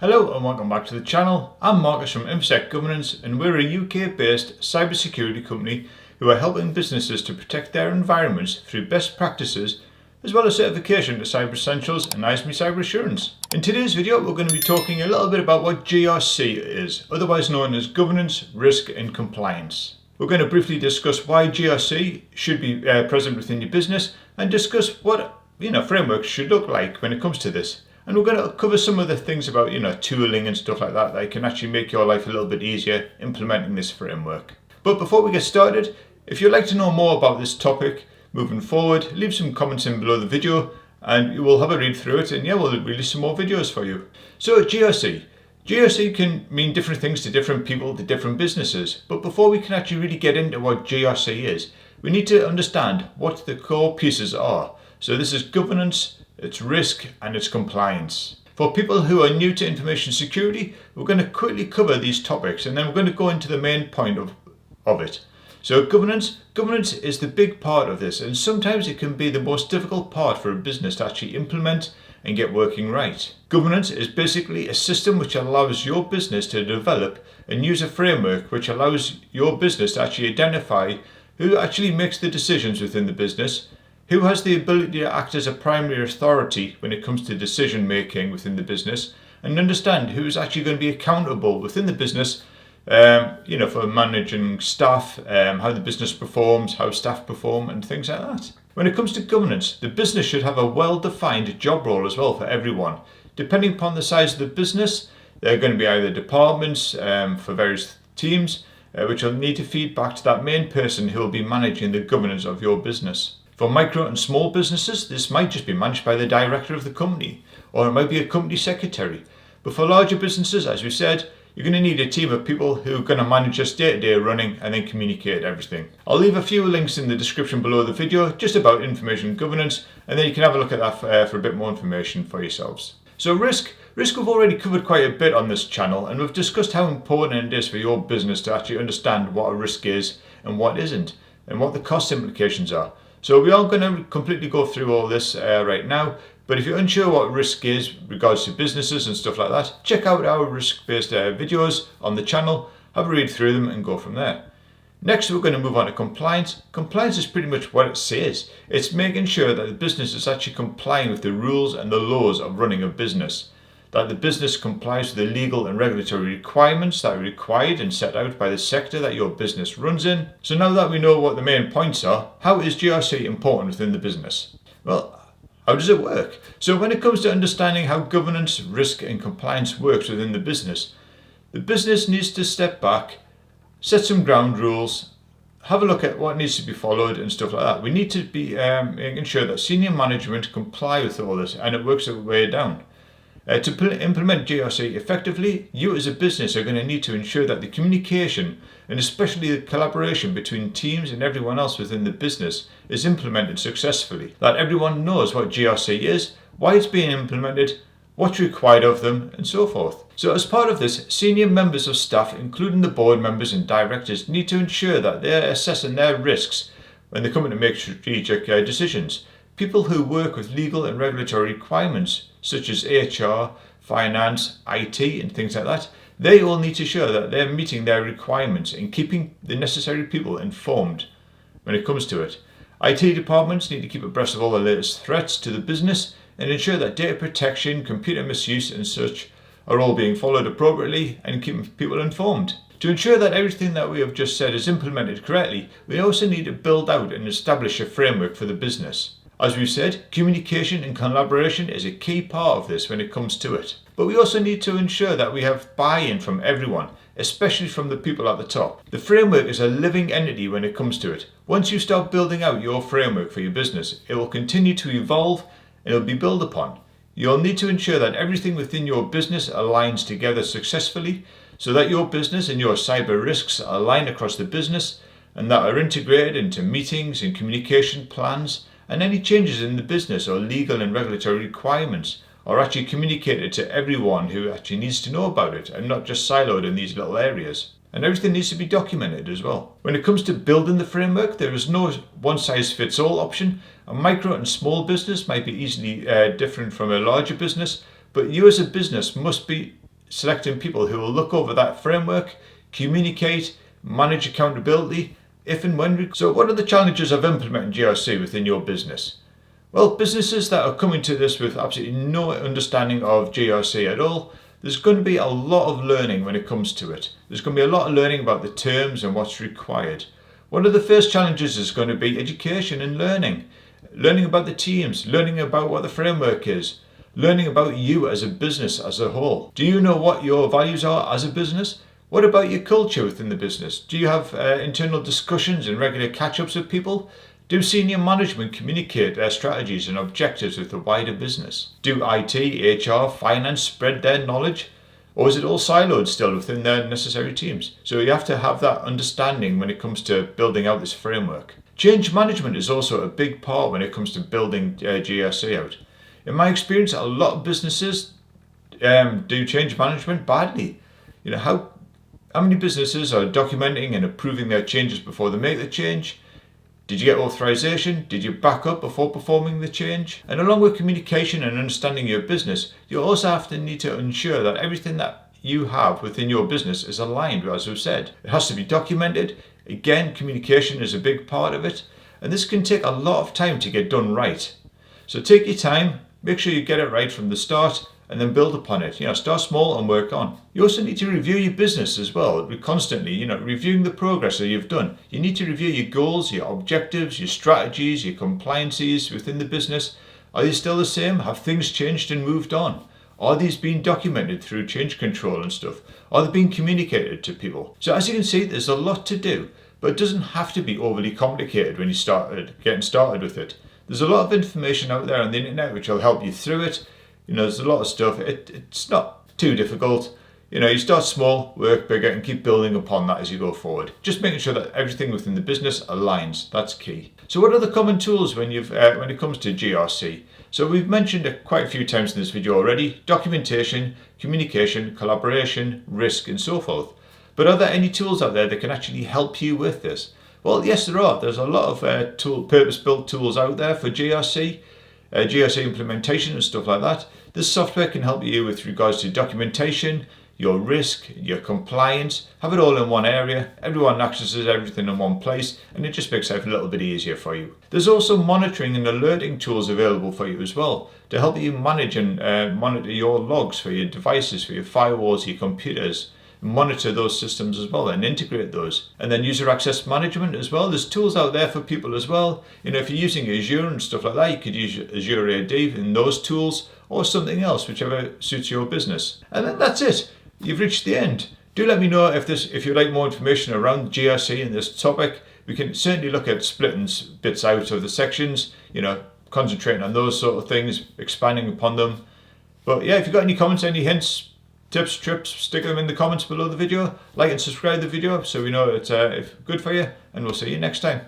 Hello and welcome back to the channel. I'm Marcus from InfoSec Governance, and we're a UK-based cybersecurity company who are helping businesses to protect their environments through best practices as well as certification to Cyber Essentials and ISME Cyber Assurance. In today's video we're going to be talking a little bit about what GRC is, otherwise known as Governance, Risk and Compliance. We're going to briefly discuss why GRC should be present within your business and discuss what frameworks should look like when it comes to this. And we're going to cover some of the things about tooling and stuff like that can actually make your life a little bit easier implementing this framework. But before we get started, if you'd like to know more about this topic moving forward, leave some comments in below the video and we'll have a read through it, and we'll release some more videos for you. So GRC can mean different things to different people, to different businesses. But before we can actually really get into what GRC is, we need to understand what the core pieces are. So this is governance, it's risk and it's compliance. For people who are new to information security, we're going to quickly cover these topics and then we're going to go into the main point of it. So governance is the big part of this, and sometimes it can be the most difficult part for a business to actually implement and get working right. Governance is basically a system which allows your business to develop and use a framework which allows your business to actually identify who actually makes the decisions within the business, who has the ability to act as a primary authority when it comes to decision making within the business, and understand who is actually going to be accountable within the business, for managing staff, how the business performs, how staff perform and things like that. When it comes to governance, the business should have a well-defined job role as well for everyone. Depending upon the size of the business, there are going to be either departments for various teams, which will need to feed back to that main person who will be managing the governance of your business. For micro and small businesses, this might just be managed by the director of the company, or it might be a company secretary. But for larger businesses, as we said, you're going to need a team of people who are going to manage just day-to-day running and then communicate everything. I'll leave a few links in the description below the video just about information governance, and then you can have a look at that for a bit more information for yourselves. So risk we've already covered quite a bit on this channel, and we've discussed how important it is for your business to actually understand what a risk is and what isn't, and what the cost implications are. So we aren't going to completely go through all this right now, but if you're unsure what risk is with regards to businesses and stuff like that, check out our risk-based videos on the channel, have a read through them and go from there. Next we're going to move on to compliance. Compliance is pretty much what it says. It's making sure that the business is actually complying with the rules and the laws of running a business, that the business complies with the legal and regulatory requirements that are required and set out by the sector that your business runs in. So now that we know what the main points are, how is GRC important within the business? Well, how does it work? So when it comes to understanding how governance, risk and compliance works within the business needs to step back, set some ground rules, have a look at what needs to be followed and stuff like that. We need to be making sure that senior management comply with all this and it works its way down. To implement GRC effectively, you as a business are going to need to ensure that the communication and especially the collaboration between teams and everyone else within the business is implemented successfully. That everyone knows what GRC is, why it's being implemented, what's required of them, and so forth. So as part of this, senior members of staff, including the board members and directors, need to ensure that they're assessing their risks when they're coming to make strategic decisions. People who work with legal and regulatory requirements, such as HR, finance, IT and things like that, they all need to ensure that they're meeting their requirements and keeping the necessary people informed when it comes to it. IT departments need to keep abreast of all the latest threats to the business and ensure that data protection, computer misuse and such are all being followed appropriately and keeping people informed. To ensure that everything that we have just said is implemented correctly, we also need to build out and establish a framework for the business. As we've said, communication and collaboration is a key part of this when it comes to it. But we also need to ensure that we have buy-in from everyone, especially from the people at the top. The framework is a living entity when it comes to it. Once you start building out your framework for your business, it will continue to evolve and it will be built upon. You'll need to ensure that everything within your business aligns together successfully so that your business and your cyber risks align across the business and that are integrated into meetings and communication plans, and any changes in the business or legal and regulatory requirements are actually communicated to everyone who actually needs to know about it and not just siloed in these little areas. And everything needs to be documented as well. When it comes to building the framework, there is no one-size-fits-all option. A micro and small business might be easily different from a larger business, but you as a business must be selecting people who will look over that framework, communicate, manage accountability, if and when. So what are the challenges of implementing GRC within your business? Well, businesses that are coming to this with absolutely no understanding of GRC at all, there's going to be a lot of learning when it comes to it. There's going to be a lot of learning about the terms and what's required. One of the first challenges is going to be education and learning. Learning about the teams, learning about what the framework is, learning about you as a business as a whole. Do you know what your values are as a business? What about your culture within the business? Do you have internal discussions and regular catch-ups with people? Do senior management communicate their strategies and objectives with the wider business? Do IT, HR, finance spread their knowledge? Or is it all siloed still within their necessary teams? So you have to have that understanding when it comes to building out this framework. Change management is also a big part when it comes to building GRC out. In my experience, a lot of businesses do change management badly. You know, how many businesses are documenting and approving their changes before they make the change? Did you get authorization? Did you back up before performing the change? And along with communication and understanding your business, you also have to need to ensure that everything that you have within your business is aligned, as we've said. It has to be documented. Again, communication is a big part of it. And this can take a lot of time to get done right. So take your time, make sure you get it right from the start, and then build upon it. Start small and work on. You also need to review your business as well, constantly, reviewing the progress that you've done. You need to review your goals, your objectives, your strategies, your compliances within the business. Are they still the same? Have things changed and moved on? Are these being documented through change control and stuff? Are they being communicated to people? So as you can see, there's a lot to do, but it doesn't have to be overly complicated when you getting started with it. There's a lot of information out there on the internet which will help you through it. There's a lot of stuff. It's not too difficult. You start small, work bigger, and keep building upon that as you go forward. Just making sure that everything within the business aligns. That's key. So what are the common tools when it comes to GRC? So we've mentioned it quite a few times in this video already: documentation, communication, collaboration, risk, and so forth. But are there any tools out there that can actually help you with this? Well, yes, there are. There's a lot of purpose-built tools out there for GRC. GRC implementation and stuff like that. This software can help you with regards to documentation, your risk, your compliance, have it all in one area. Everyone accesses everything in one place, and it just makes life a little bit easier for you. There's also monitoring and alerting tools available for you as well to help you manage and monitor your logs for your devices, for your firewalls, your computers. Monitor those systems as well and integrate those. And then user access management as well. There's tools out there for people as well. If you're using Azure and stuff like that, you could use Azure AD in those tools or something else, whichever suits your business. And then that's it. You've reached the end. Do let me know if you'd like more information around GRC and this topic. We can certainly look at splitting bits out of the sections, concentrating on those sort of things, expanding upon them. But yeah, if you've got any comments, any hints, tips, trips, stick them in the comments below the video. Like and subscribe the video so we know it's good for you, and we'll see you next time.